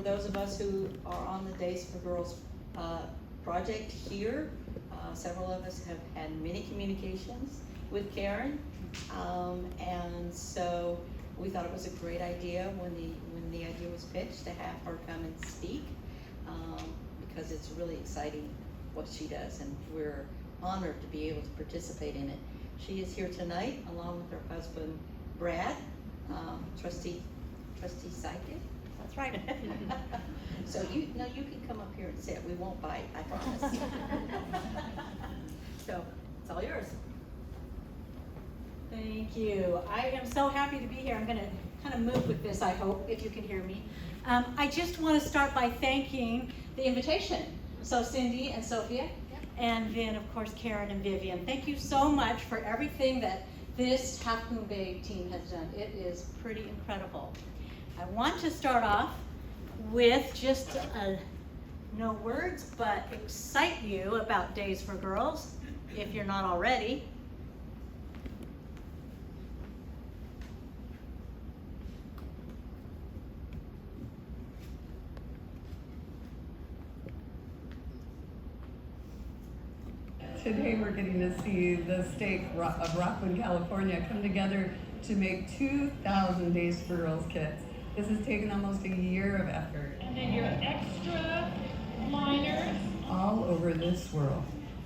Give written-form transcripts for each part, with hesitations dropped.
for those of us who are on the Days for Girls project here, several of us have had many communications with Karen, and so we thought it was a great idea when the idea was pitched to have her come and speak, because it's really exciting what she does, and we're honored to be able to participate in it. She is here tonight along with her husband Brad, trustee Psychic. That's right. So you can come up here and sit. We won't bite, I promise. So it's all yours. Thank you. I am so happy to be here. I'm going to kind of move with this, I hope, if you can hear me. I just want to start by thanking the invitation. So Cindy and Sophia, and then of course Karen and Vivian. Thank you so much for everything that this Half Moon Bay team has done. It is pretty incredible. I want to start off with just no words, but excite you about Days for Girls, if you're not already. Today we're getting to see the state of Rocklin, California come together to make 2,000 Days for Girls kits. This has taken almost a year of effort. And then your extra liners. All over this world,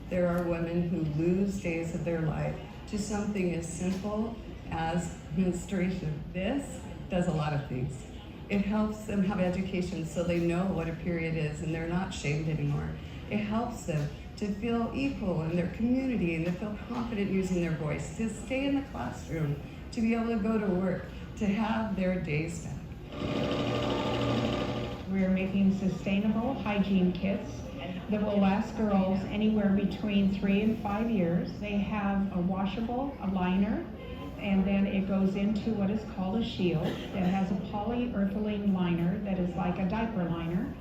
there are women who lose days of their life to something as simple as menstruation. This does a lot of things. It helps them have education so they know what a period is and they're not shamed anymore. It helps them to feel equal in their community and to feel confident using their voice, to stay in the classroom, to be able to go to work, to have their days back. We're making sustainable hygiene kits that will last girls anywhere between 3 and 5 years. They have a washable, a liner, and then it goes into what is called a shield. It has a polyethylene liner that is like a diaper liner.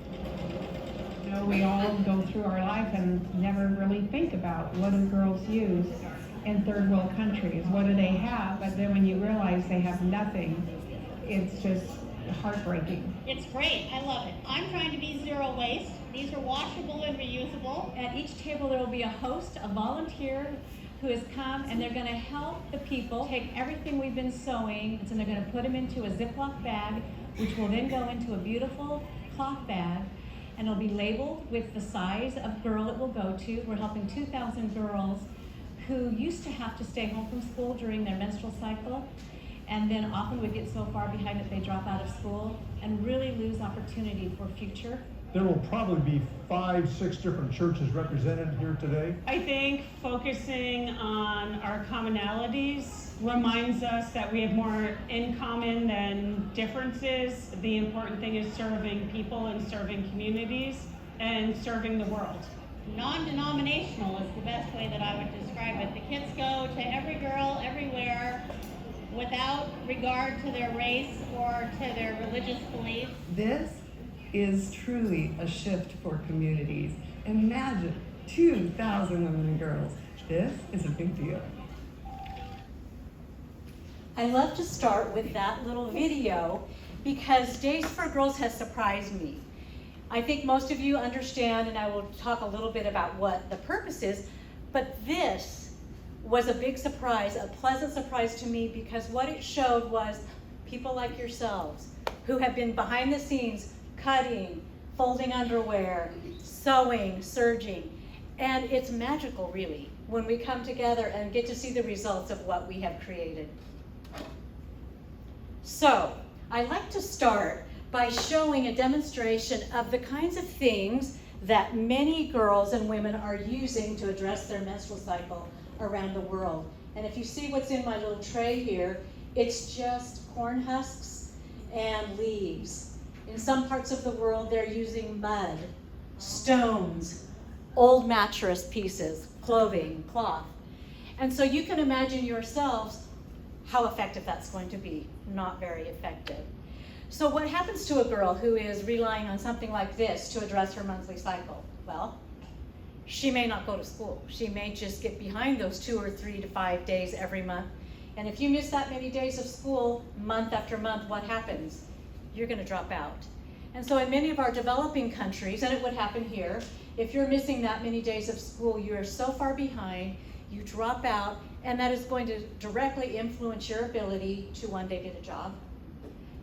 We all go through our life and never really think about what do girls use in third world countries. What do they have? But then when you realize they have nothing, it's just heartbreaking. It's great. I love it. I'm trying to be zero waste. These are washable and reusable. At each table there will be a host, a volunteer who has come, and they're going to help the people take everything we've been sewing, and they're going to put them into a Ziploc bag, which will then go into a beautiful cloth bag, and it'll be labeled with the size of girl it will go to. We're helping 2,000 girls who used to have to stay home from school during their menstrual cycle, and then often would get so far behind that they drop out of school and really lose opportunity for future. There will probably be 5, 6 different churches represented here today. I think focusing on our commonalities reminds us that we have more in common than differences. The important thing is serving people and serving communities and serving the world. Non-denominational is the best way that I would describe it. The kits go to every girl, everywhere, without regard to their race or to their religious beliefs. This is truly a shift for communities. Imagine 2,000 women and girls. This is a big deal. I love to start with that little video because Days for Girls has surprised me. I think most of you understand, and I will talk a little bit about what the purpose is, but this was a big surprise, a pleasant surprise to me, because what it showed was people like yourselves who have been behind the scenes cutting, folding underwear, sewing, serging, and it's magical really when we come together and get to see the results of what we have created. So, I like to start by showing a demonstration of the kinds of things that many girls and women are using to address their menstrual cycle around the world. And if you see what's in my little tray here, it's just corn husks and leaves. In some parts of the world, they're using mud, stones, old mattress pieces, clothing, cloth. And so you can imagine yourselves how effective that's going to be. Not very effective. So what happens to a girl who is relying on something like this to address her monthly cycle? Well, she may not go to school. She may just get behind those 2 or 3 to 5 days every month. And if you miss that many days of school, month after month, what happens? You're going to drop out. And so in many of our developing countries, and it would happen here, if you're missing that many days of school, you are so far behind, you drop out, and that is going to directly influence your ability to one day get a job,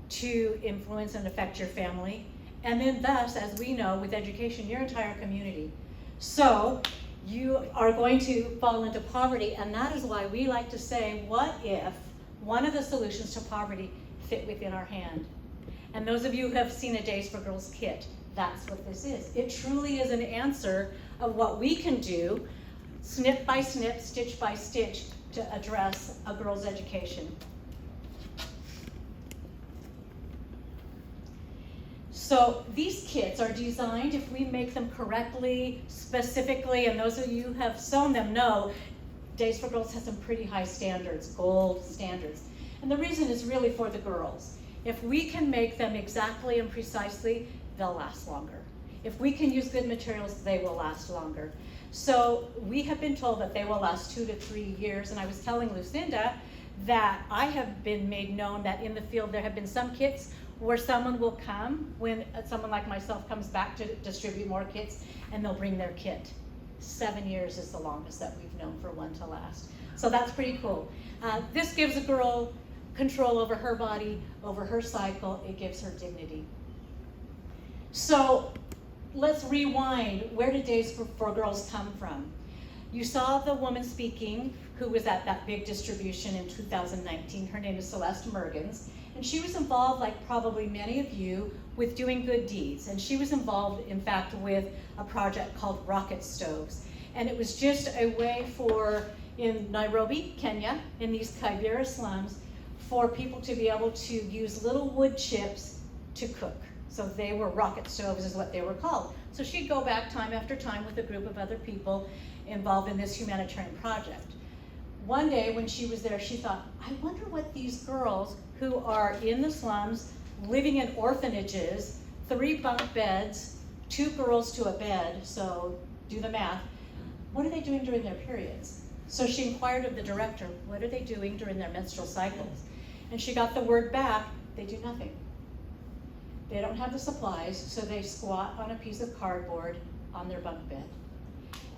to influence and affect your family, and then thus, as we know, with education, your entire community. So you are going to fall into poverty, and that is why we like to say, what if one of the solutions to poverty fit within our hand? And those of you who have seen a Days for Girls kit, that's what this is. It truly is an answer of what we can do, snip by snip, stitch by stitch, to address a girl's education. So these kits are designed, if we make them correctly, specifically, and those of you who have sewn them know, Days for Girls has some pretty high standards, gold standards. And the reason is really for the girls. If we can make them exactly and precisely, they'll last longer. If we can use good materials, they will last longer. So we have been told that they will last 2 to 3 years, and I was telling Lucinda that I have been made known that in the field there have been some kits where someone will come, when someone like myself comes back to distribute more kits, and they'll bring their kit. 7 years is the longest that we've known for one to last. So that's pretty cool. This gives a girl control over her body, over her cycle. It gives her dignity. So let's rewind. Where did Days for Girls come from? You saw the woman speaking who was at that big distribution in 2019. Her name is Celeste Mergens. And she was involved, like probably many of you, with doing good deeds. And she was involved, in fact, with a project called Rocket Stoves. And it was just a way for, in Nairobi, Kenya, in these Kibera slums, for people to be able to use little wood chips to cook. So they were rocket stoves is what they were called. So she'd go back time after time with a group of other people involved in this humanitarian project. One day when she was there, she thought, I wonder what these girls who are in the slums, living in orphanages, 3 bunk beds, 2 girls to a bed, so do the math, what are they doing during their periods? So she inquired of the director, what are they doing during their menstrual cycles? And she got the word back, they do nothing. They don't have the supplies, so they squat on a piece of cardboard on their bunk bed.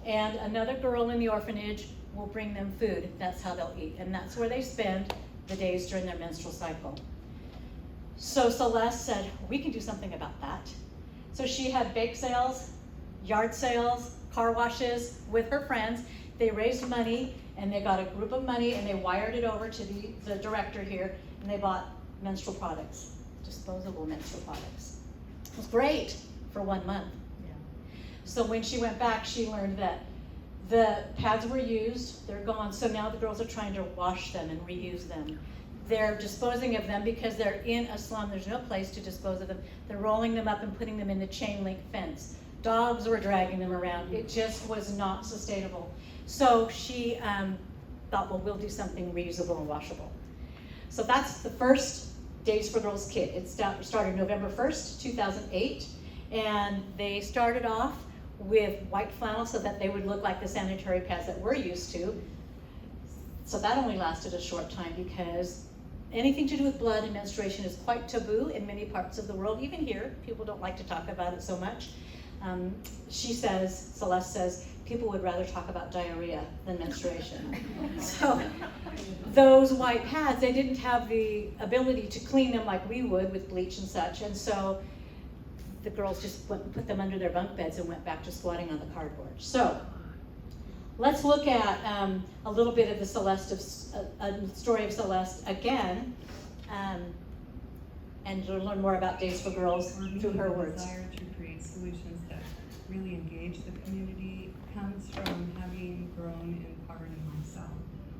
And another girl in the orphanage will bring them food. That's how they'll eat. And that's where they spend the days during their menstrual cycle. So Celeste said, we can do something about that. So she had bake sales, yard sales, car washes with her friends. They raised money, and they got a group of money, and they wired it over to the director here, and they bought menstrual products, disposable menstrual products. It was great for 1 month. Yeah. So when she went back, she learned that the pads were used, they're gone, so now the girls are trying to wash them and reuse them. They're disposing of them because they're in a slum, there's no place to dispose of them. They're rolling them up and putting them in the chain link fence. Dogs were dragging them around. It just was not sustainable. So she thought, well, we'll do something reusable and washable. So that's the first Days for Girls kit. It started November 1st, 2008, and they started off with white flannel so that they would look like the sanitary pads that we're used to. So that only lasted a short time because anything to do with blood and menstruation is quite taboo in many parts of the world. Even here, people don't like to talk about it so much. She says, Celeste says, people would rather talk about diarrhea than menstruation. So those white pads, they didn't have the ability to clean them like we would with bleach and such. And so the girls just went and put them under their bunk beds and went back to squatting on the cardboard. So let's look at a little bit of the story of Celeste again, and to learn more about Days for Girls through her words. The desire to create solutions that really engage the community comes from having grown in poverty myself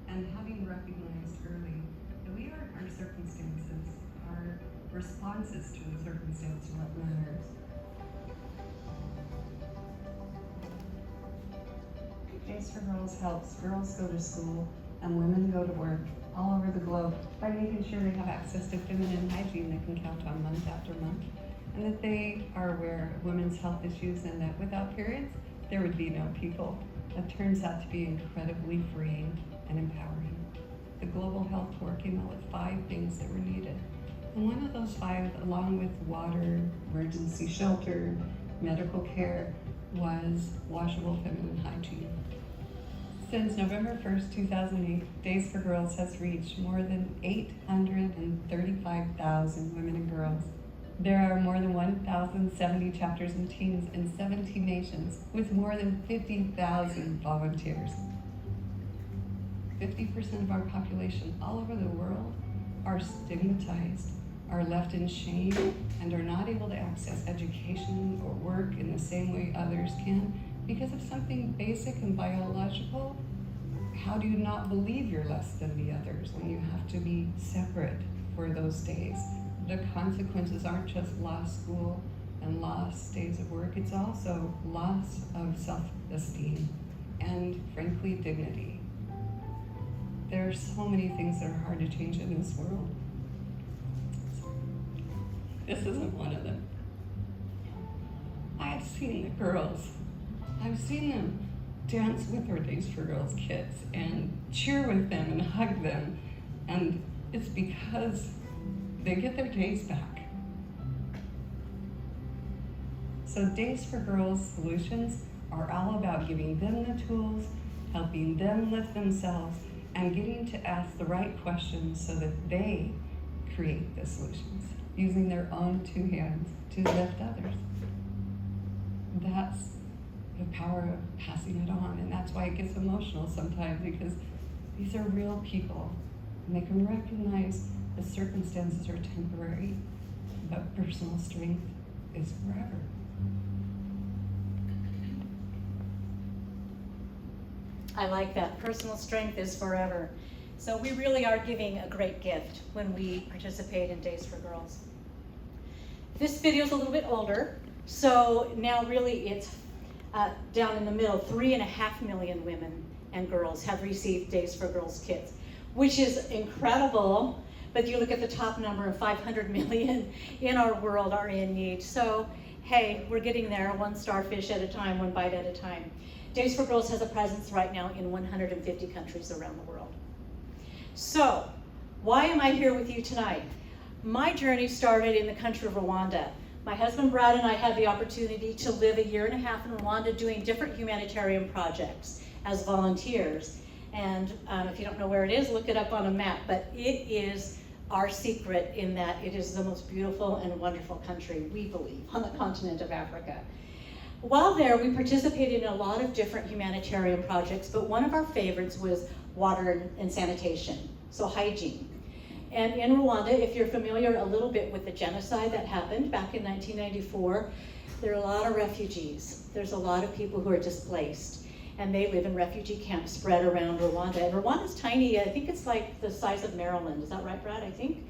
and having recognized early that we are our circumstances, our responses to the circumstance are what matters. Days for Girls helps girls go to school and women go to work all over the globe by making sure they have access to feminine hygiene they can count on month after month, and that they are aware of women's health issues and that without periods, there would be no people. That turns out to be incredibly freeing and empowering. The Global Health Corps came out with 5 things that were needed. And one of those 5, along with water, emergency shelter, medical care, was washable feminine hygiene. Since November 1st, 2008, Days for Girls has reached more than 835,000 women and girls. There are more than 1,070 chapters and teams in 17 nations with more than 50,000 volunteers. 50% of our population all over the world are stigmatized, are left in shame, and are not able to access education or work in the same way others can because of something basic and biological. How do you not believe you're less than the others when you have to be separate for those days? The consequences aren't just lost school and lost days of work, it's also loss of self-esteem and, frankly, dignity. There are so many things that are hard to change in this world. This isn't one of them. I've seen the girls. I've seen them dance with our Days for Girls kids and cheer with them and hug them. And it's because they get their days back. So Days for Girls solutions are all about giving them the tools, helping them lift themselves, and getting to ask the right questions so that they create the solutions, using their own 2 hands to lift others. That's the power of passing it on, and that's why it gets emotional sometimes, because these are real people, and they can recognize the circumstances are temporary, but personal strength is forever. I like that. Personal strength is forever. So we really are giving a great gift when we participate in Days for Girls. This video is a little bit older, so now really it's down in the middle. 3.5 million women and girls have received Days for Girls kits, which is incredible. But you look at the top number, of 500 million in our world are in need. So, hey, we're getting there, one starfish at a time, one bite at a time. Days for Girls has a presence right now in 150 countries around the world. So, why am I here with you tonight? My journey started in the country of Rwanda. My husband Brad and I had the opportunity to live 1.5 years in Rwanda doing different humanitarian projects as volunteers. And if you don't know where it is, look it up on a map. But it is our secret in that it is the most beautiful and wonderful country, we believe, on the continent of Africa. While there, we participated in a lot of different humanitarian projects, but one of our favorites was water and sanitation, so hygiene. And in Rwanda, if you're familiar a little bit with the genocide that happened back in 1994, there are a lot of refugees. There's a lot of people who are displaced, and they live in refugee camps spread around Rwanda. And Rwanda's tiny, I think it's like the size of Maryland. Is that right, Brad, I think?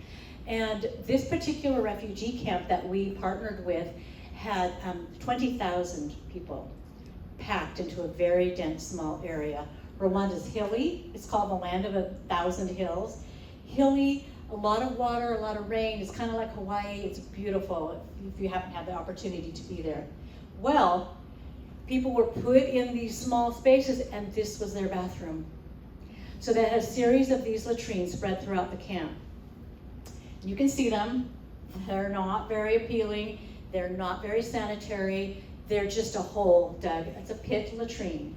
And this particular refugee camp that we partnered with had 20,000 people packed into a very dense, small area. Rwanda's hilly. It's called the land of 1,000 hills. Hilly, a lot of water, a lot of rain. It's kind of like Hawaii. It's beautiful if you happen to have the opportunity to be there. Well, people were put in these small spaces, and this was their bathroom. So they had a series of these latrines spread throughout the camp. You can see them. They're not very appealing. They're not very sanitary. They're just a hole dug. It's a pit latrine.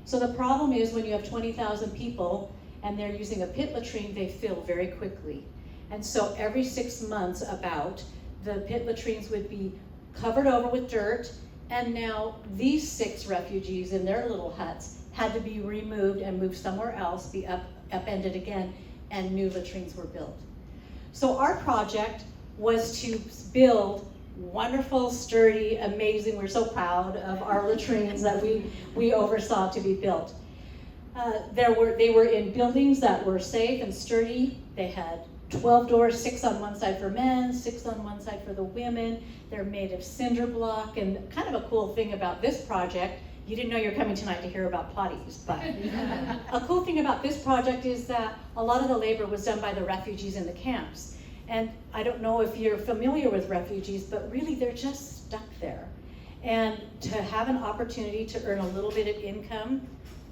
So the problem is when you have 20,000 people and they're using a pit latrine, they fill very quickly. And so every 6 months about, the pit latrines would be covered over with dirt, and now these 6 refugees in their little huts had to be removed and moved somewhere else, be upended again, and new latrines were built. So our project was to build wonderful, sturdy, amazing, we're so proud of our latrines that we oversaw to be built. They were in buildings that were safe and sturdy. They had 12 doors, 6 on one side for men, 6 on one side for the women. They're made of cinder block, and kind of a cool thing about this project, you didn't know you were coming tonight to hear about potties, but a cool thing about this project is that a lot of the labor was done by the refugees in the camps. And I don't know if you're familiar with refugees, but really they're just stuck there. And to have an opportunity to earn a little bit of income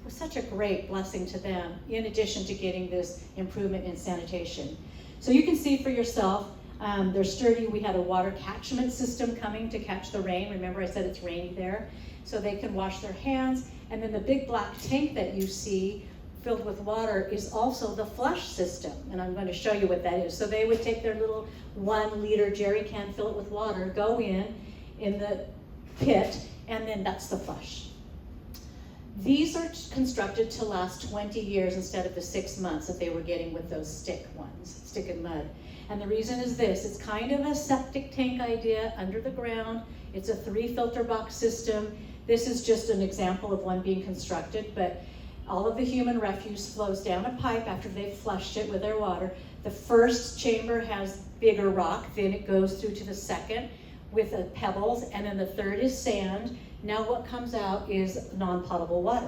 was such a great blessing to them, in addition to getting this improvement in sanitation. So you can see for yourself, They're sturdy. We had a water catchment system coming to catch the rain. Remember I said it's rainy there? So they can wash their hands. And then the big black tank that you see filled with water is also the flush system. And I'm going to show you what that is. So they would take their little 1 liter jerry can, fill it with water, go in the pit, and then that's the flush. These are constructed to last 20 years instead of the 6 months that they were getting with those stick ones, stick and mud. And the reason is this, it's kind of a septic tank idea under the ground. It's a 3 filter box system. This is just an example of one being constructed, but all of the human refuse flows down a pipe after they've flushed it with their water. The first chamber has bigger rock, then it goes through to the second with pebbles, and then the third is sand. Now what comes out is non-potable water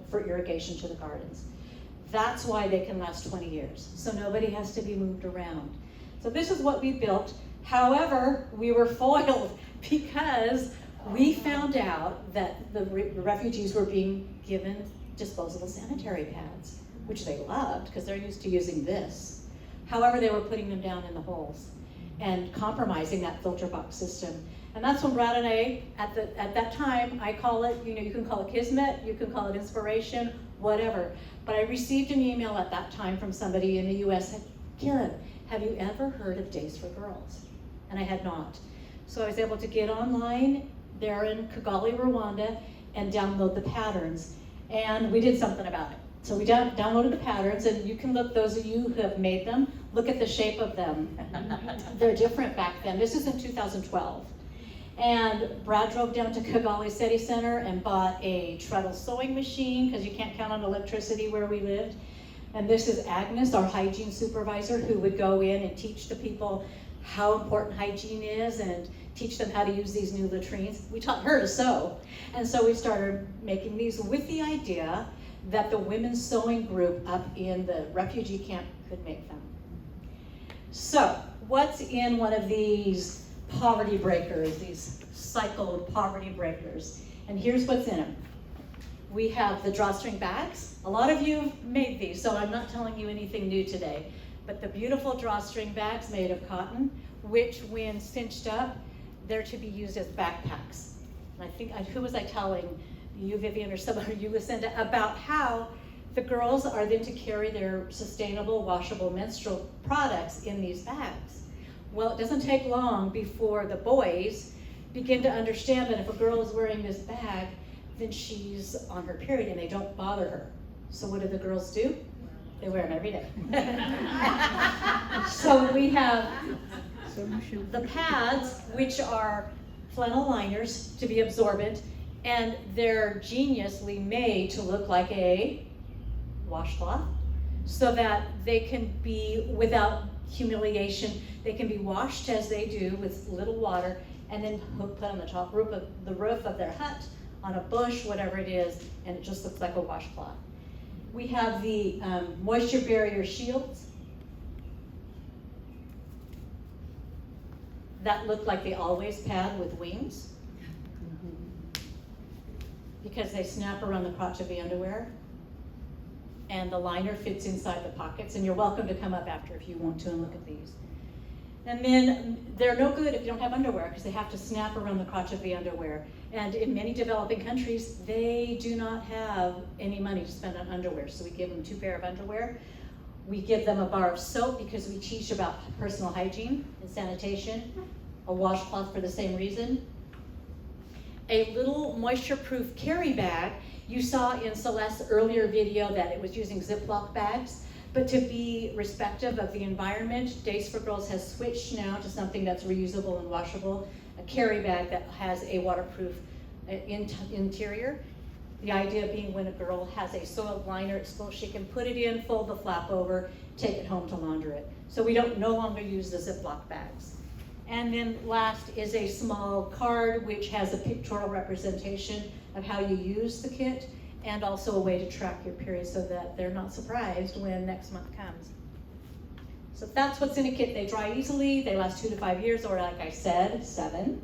for irrigation to the gardens. That's why they can last 20 years. So nobody has to be moved around. So this is what we built. However, we were foiled because we found out that the refugees were being given disposable sanitary pads, which they loved because they're used to using this. However, they were putting them down in the holes and compromising that filter box system. And that's when Brad and I, at that time, I call it, you can call it kismet, you can call it inspiration, whatever. But I received an email at that time from somebody in the US said, Karen, have you ever heard of Days for Girls? And I had not. So I was able to get online there in Kigali, Rwanda, and download the patterns. And we did something about it. So we downloaded the patterns, and you can look, those of you who have made them, look at the shape of them. They're different back then. This is in 2012. And Brad drove down to Kigali City Center and bought a treadle sewing machine, because you can't count on electricity where we lived. And this is Agnes, our hygiene supervisor, who would go in and teach the people how important hygiene is and teach them how to use these new latrines. We taught her to sew. And so we started making these with the idea that the women's sewing group up in the refugee camp could make them. So what's in one of these poverty breakers, these cycled poverty breakers? And here's what's in them. We have the drawstring bags. A lot of you have made these, so I'm not telling you anything new today. But the beautiful drawstring bags made of cotton, which when cinched up, they're to be used as backpacks. And I think, who was I telling? You, Vivian, or someone, or you, Lucinda, about how the girls are then to carry their sustainable, washable menstrual products in these bags. Well, it doesn't take long before the boys begin to understand that if a girl is wearing this bag, then she's on her period and they don't bother her. So what do the girls do? They wear them every day. So we have the pads, which are flannel liners to be absorbent, and they're geniusly made to look like a washcloth so that they can be, without humiliation, they can be washed as they do with little water and then put on the roof of their hut, on a bush, whatever it is, and it just looks like a washcloth. We have the moisture barrier shields that look like the Always pad with wings, because they snap around the crotch of the underwear, and the liner fits inside the pockets. And you're welcome to come up after if you want to and look at these. And then they're no good if you don't have underwear, because they have to snap around the crotch of the underwear. And in many developing countries, they do not have any money to spend on underwear. So we give them 2 pairs of underwear. We give them a bar of soap because we teach about personal hygiene and sanitation. A washcloth for the same reason. A little moisture-proof carry bag. You saw in Celeste's earlier video that it was using Ziploc bags. But to be respective of the environment, Days for Girls has switched now to something that's reusable and washable, a carry bag that has a waterproof interior. The idea being when a girl has a soiled liner exposed, she can put it in, fold the flap over, take it home to launder it. So we don't no longer use the Ziploc bags. And then last is a small card which has a pictorial representation of how you use the kit, and also a way to track your period so that they're not surprised when next month comes. So that's what's in a kit. They dry easily, they last 2 to 5 years, or like I said, 7.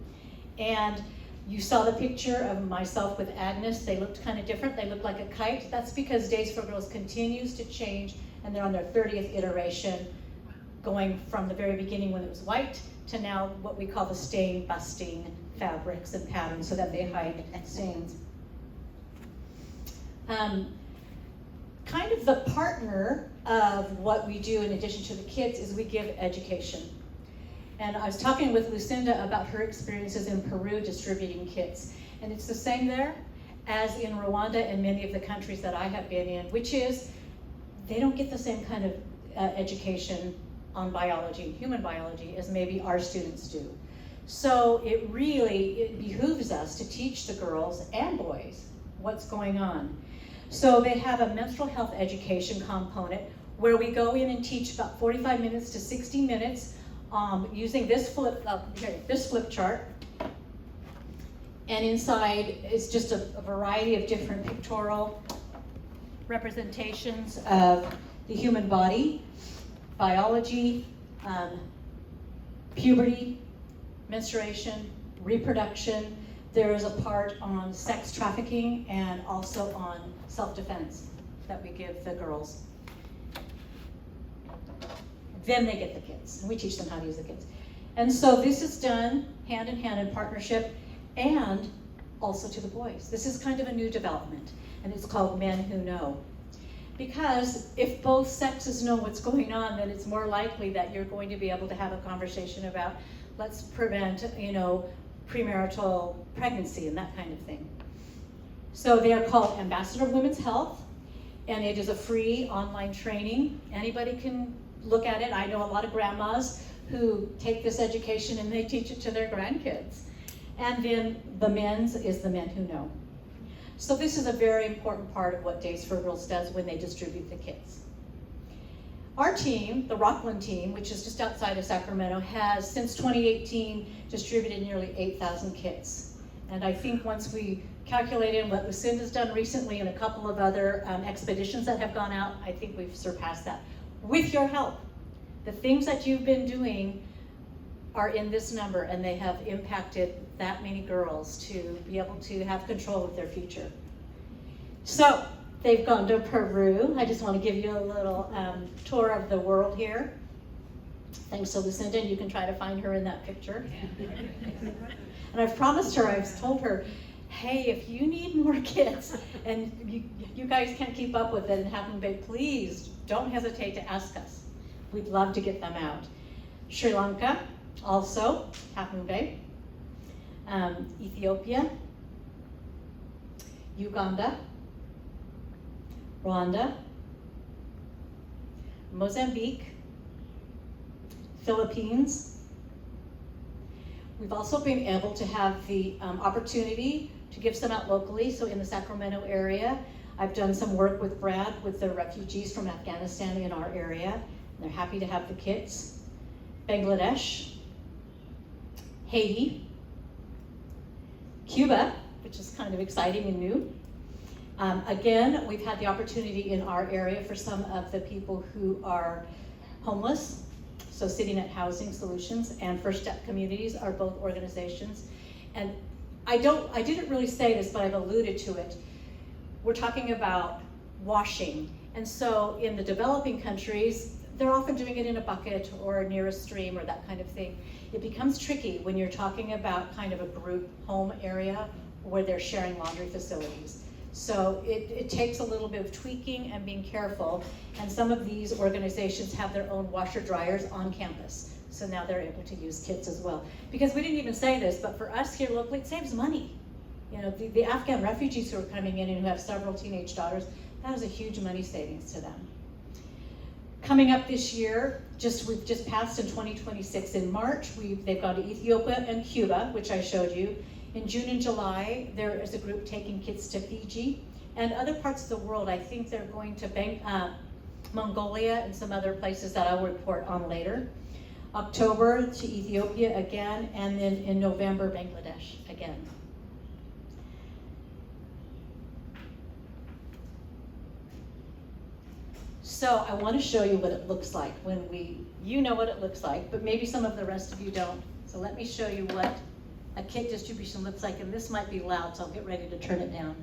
And you saw the picture of myself with Agnes. They looked kind of different. They looked like a kite. That's because Days for Girls continues to change, and they're on their 30th iteration. going from the very beginning when it was white to now what we call the stain busting fabrics and patterns so that they hide stains. Kind of the partner of what we do in addition to the kids is we give education. And I was talking with Lucinda about her experiences in Peru distributing kits. And it's the same there as in Rwanda and many of the countries that I have been in, which is they don't get the same kind of education on biology, human biology, as maybe our students do. So it behooves us to teach the girls and boys what's going on. So they have a menstrual health education component where we go in and teach about 45 minutes to 60 minutes using this flip chart. And inside is just a variety of different pictorial representations of the human body, biology, puberty, menstruation, reproduction. There is a part on sex trafficking and also on self-defense that we give the girls. Then they get the kits, and we teach them how to use the kits. And so this is done hand in hand in partnership and also to the boys. This is kind of a new development, and it's called Men Who Know. Because if both sexes know what's going on, then it's more likely that you're going to be able to have a conversation about, let's prevent, premarital pregnancy and that kind of thing. So they are called Ambassador of Women's Health, and it is a free online training. Anybody can look at it. I know a lot of grandmas who take this education and they teach it to their grandkids. And then the men's is the Men Who Know. So this is a very important part of what Days for Girls does when they distribute the kits. Our team, the Rocklin team, which is just outside of Sacramento, has since 2018 distributed nearly 8,000 kits. And I think once we calculate in what Lucinda's done recently and a couple of other expeditions that have gone out, I think we've surpassed that. With your help. The things that you've been doing are in this number, and they have impacted that many girls to be able to have control of their future. So they've gone to Peru. I just want to give you a little tour of the world here. Thanks to Lucinda, and you can try to find her in that picture. And I've promised her, I've told her, hey, if you need more kits and you guys can't keep up with it and have them big, please don't hesitate to ask us. We'd love to get them out. Sri Lanka, also, Half Moon Bay. Ethiopia, Uganda, Rwanda, Mozambique, Philippines. We've also been able to have the opportunity to give some out locally. So in the Sacramento area, I've done some work with Brad with the refugees from Afghanistan in our area. And they're happy to have the kits. Bangladesh, Haiti, Cuba, which is kind of exciting and new. Again, we've had the opportunity in our area for some of the people who are homeless, so City Net Housing Solutions and First Step Communities are both organizations. And I didn't really say this, but I've alluded to it. We're talking about washing. And so in the developing countries, they're often doing it in a bucket or near a stream or that kind of thing. It becomes tricky when you're talking about kind of a group home area where they're sharing laundry facilities. So it takes a little bit of tweaking and being careful. And some of these organizations have their own washer dryers on campus. So now they're able to use kits as well. Because we didn't even say this, but for us here locally, it saves money. You know, the Afghan refugees who are coming in and who have several teenage daughters, that is a huge money savings to them. Coming up this year, we've just passed in 2026 in March, they've gone to Ethiopia and Cuba, which I showed you. In June and July, there is a group taking kits to Fiji and other parts of the world. I think they're going to Mongolia and some other places that I'll report on later. October to Ethiopia again, and then in November, Bangladesh again. So I want to show you what it looks like when you know what it looks like, but maybe some of the rest of you don't. So let me show you what a kit distribution looks like, and this might be loud, so I'll get ready to turn it down.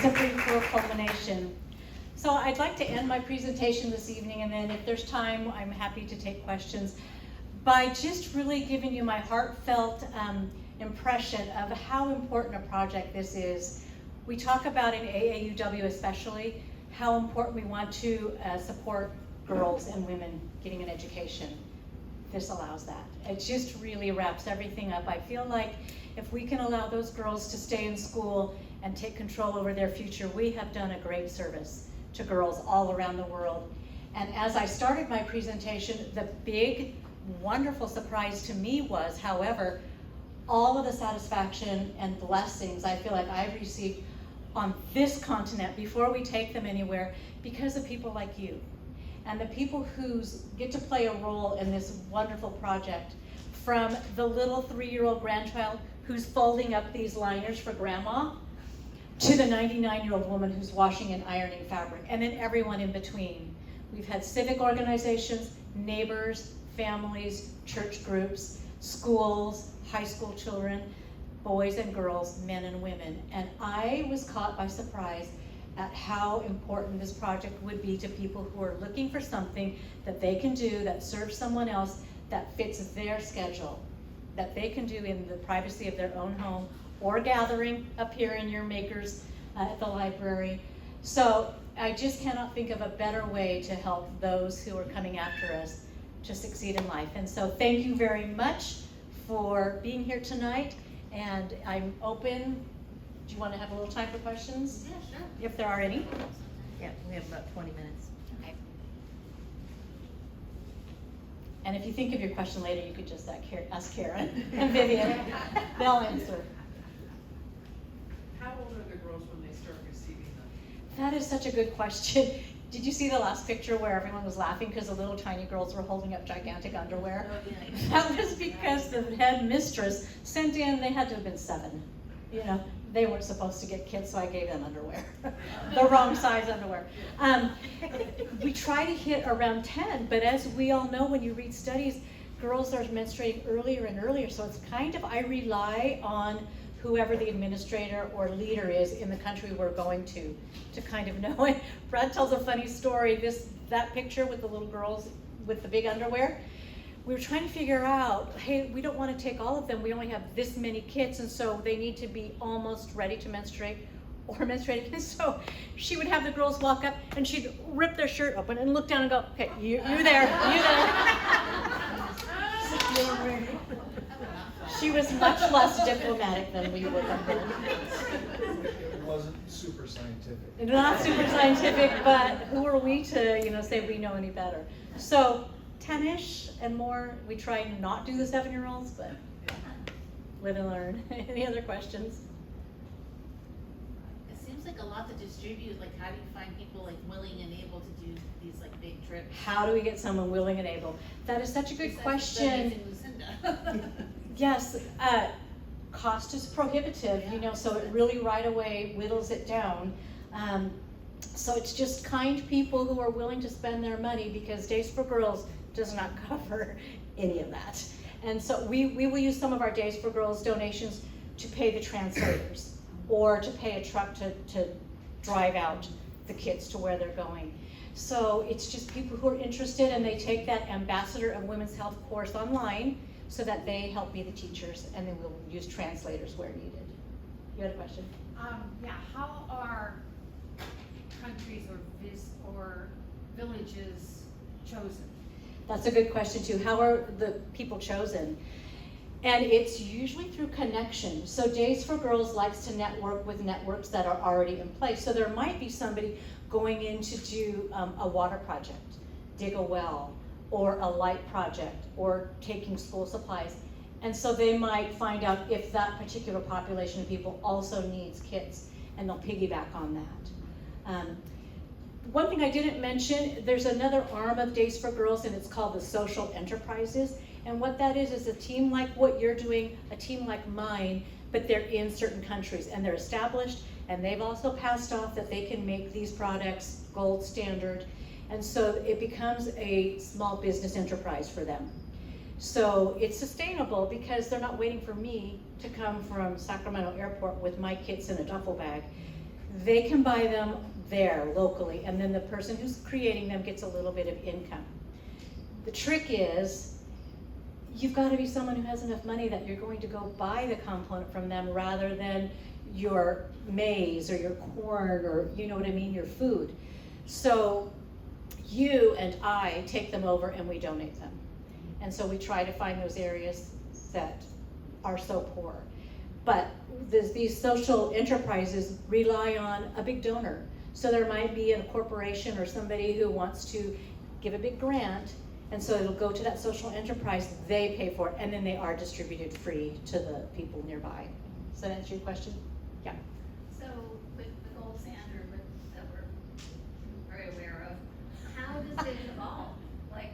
simply for a culmination. So I'd like to end my presentation this evening, and then if there's time, I'm happy to take questions, by just really giving you my heartfelt impression of how important a project this is. We talk about in AAUW especially how important we want to support girls and women getting an education. This allows that. It just really wraps everything up. I feel like if we can allow those girls to stay in school and take control over their future, we have done a great service to girls all around the world. And as I started my presentation, the big, wonderful surprise to me was, however, all of the satisfaction and blessings I feel like I've received on this continent before we take them anywhere because of people like you. And the people who get to play a role in this wonderful project, from the little 3-year-old grandchild who's folding up these liners for grandma, to the 99-year-old woman who's washing and ironing fabric, and then everyone in between. We've had civic organizations, neighbors, families, church groups, schools, high school children, boys and girls, men and women. And I was caught by surprise at how important this project would be to people who are looking for something that they can do that serves someone else, that fits their schedule, that they can do in the privacy of their own home or gathering up here in your makers at the library. So I just cannot think of a better way to help those who are coming after us to succeed in life. And so thank you very much for being here tonight, and I'm open. Do you want to have a little time for questions? Yeah, sure. If there are any. Yeah, we have about 20 minutes. Okay. And if you think of your question later, you could just ask Karen and Vivian. They'll answer. How old are the girls when they start receiving them? That is such a good question. Did you see the last picture where everyone was laughing because the little tiny girls were holding up gigantic underwear? Oh, yeah. That was because the head mistress sent in, they had to have been 7. You know, they weren't supposed to get kids, so I gave them underwear. The wrong size underwear. We try to hit around 10, but as we all know, when you read studies, girls are menstruating earlier and earlier, so it's kind of, I rely on whoever the administrator or leader is in the country we're going to kind of know it. Brad tells a funny story, that picture with the little girls with the big underwear, we were trying to figure out, hey, we don't want to take all of them, we only have this many kids, and so they need to be almost ready to menstruate or menstruating. And so she would have the girls walk up and she'd rip their shirt open and look down and go, okay, you there. She was much less diplomatic than we would have been. It wasn't super scientific. Not super scientific, but who are we to, say we know any better? So 10-ish and more, we try not do the 7-year-olds, but live and learn. Any other questions? It seems like a lot to distribute. Like, how do you find people like willing and able to do these like big trips? How do we get someone willing and able? That is such a good question. Yes, cost is prohibitive, so it really right away whittles it down. So it's just kind people who are willing to spend their money, because Days for Girls does not cover any of that. And so we will use some of our Days for Girls donations to pay the translators or to pay a truck to drive out the kids to where they're going. So it's just people who are interested, and they take that Ambassador of Women's Health course online so that they help be the teachers, and then we'll use translators where needed. You had a question? Yeah, how are countries or villages chosen? That's a good question too. How are the people chosen? And it's usually through connection. So Days for Girls likes to network with networks that are already in place. So there might be somebody going in to do a water project, dig a well, or a light project, or taking school supplies. And so they might find out if that particular population of people also needs kits, and they'll piggyback on that. One thing I didn't mention, there's another arm of Days for Girls, and it's called the Social Enterprises. And what that is a team like what you're doing, a team like mine, but they're in certain countries, and they're established, and they've also passed off that they can make these products gold standard. And so it becomes a small business enterprise for them. So it's sustainable because they're not waiting for me to come from Sacramento Airport with my kits in a duffel bag. they can buy them there locally, and then the person who's creating them gets a little bit of income. The trick is, you've got to be someone who has enough money that you're going to go buy the component from them rather than your maize or your corn or, you know what I mean, your food. So you and I take them over and we donate them. And so we try to find those areas that are so poor. But these social enterprises rely on a big donor. So there might be a corporation or somebody who wants to give a big grant, and so it'll go to that social enterprise, they pay for it, and then they are distributed free to the people nearby. Does that answer your question? Yeah. So with the gold standard that we're very aware of, how does it evolve? Like,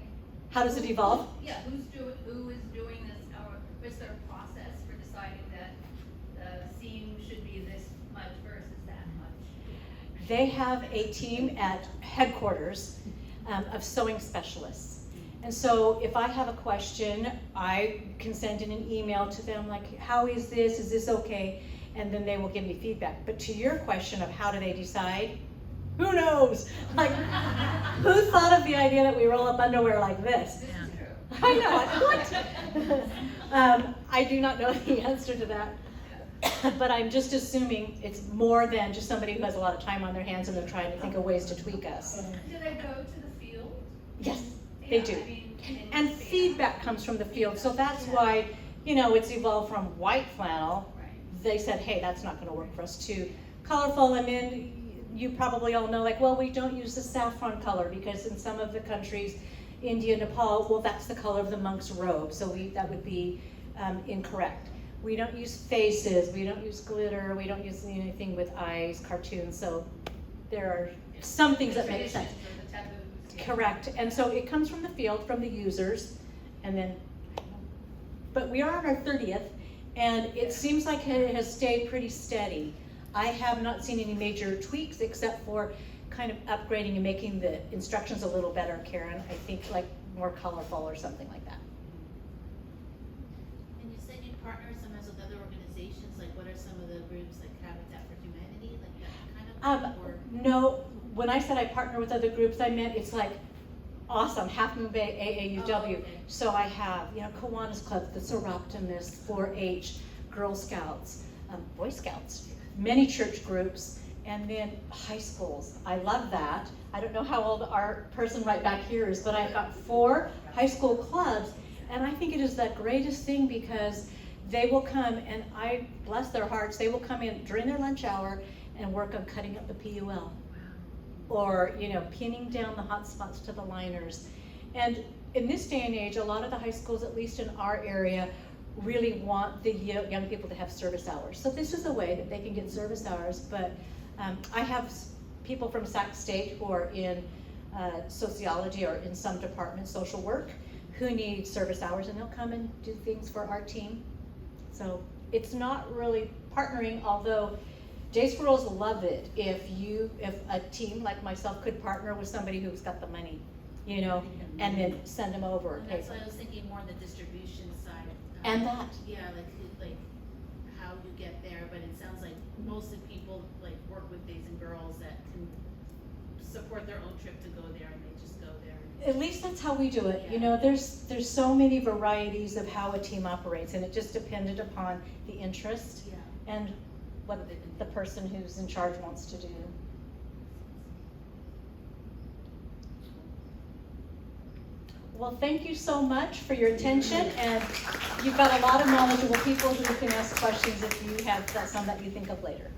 How does it evolve? yeah, who is doing this, or what's their process for deciding that the seam should be this much versus that much? They have a team at headquarters of sewing specialists. And so if I have a question, I can send in an email to them like, how is this okay? And then they will give me feedback. But to your question of how do they decide, who knows? Like, who thought of the idea that we roll up underwear like this? This is true. I know, what? I do not know the answer to that. But I'm just assuming it's more than just somebody who has a lot of time on their hands and they're trying to think of ways to tweak us. Do they go to the field? Yes, they do. I mean, And feedback comes from the field, so that's why, it's evolved from white flannel. Right. They said, hey, that's not gonna work for us, to colorful, and then you probably all know, like, well, we don't use the saffron color because in some of the countries, India, Nepal, well, that's the color of the monk's robe, so that would be incorrect. We don't use faces, we don't use glitter, we don't use anything with eyes, cartoons, so there are some things that make sense. Traditions or the taboos, yeah. Correct, and so it comes from the field, from the users, and then, but we are on our 30th, and it seems like it has stayed pretty steady. I have not seen any major tweaks except for kind of upgrading and making the instructions a little better, Karen. I think like more colorful or something like that. And you said you partner sometimes with other organizations, like what are some of the groups like Habitat for Humanity, like that kind of? Or No, when I said I partner with other groups, I meant it's like awesome, Half Moon Bay, AAUW. Oh, okay. So I have, Kiwanis Club, the Seroptimists, 4-H, Girl Scouts, Boy Scouts, many church groups, and then high schools. I love that. I don't know how old our person right back here is, but I've got 4 high school clubs, and I think it is the greatest thing because they will come, and I bless their hearts, they will come in during their lunch hour and work on cutting up the PUL. Or, pinning down the hot spots to the liners. And in this day and age, a lot of the high schools, at least in our area, really want the young people to have service hours. So this is a way that they can get service hours, but I have people from Sac State who are in sociology or in some department, social work, who need service hours, and they'll come and do things for our team. So it's not really partnering, although Days for Girls love it if a team like myself could partner with somebody who's got the money, and then send them over. And that's why I was thinking more on the distribution side. And that. Yeah, like how you get there, but it sounds like most of the people like work with Days and Girls that can support their own trip to go there, and they just go there. At least that's how we do it. Yeah. There's so many varieties of how a team operates, and it just depended upon the interest and what the person who's in charge wants to do. Well, thank you so much for your attention, and you've got a lot of knowledgeable people who can ask questions if you have some that you think of later.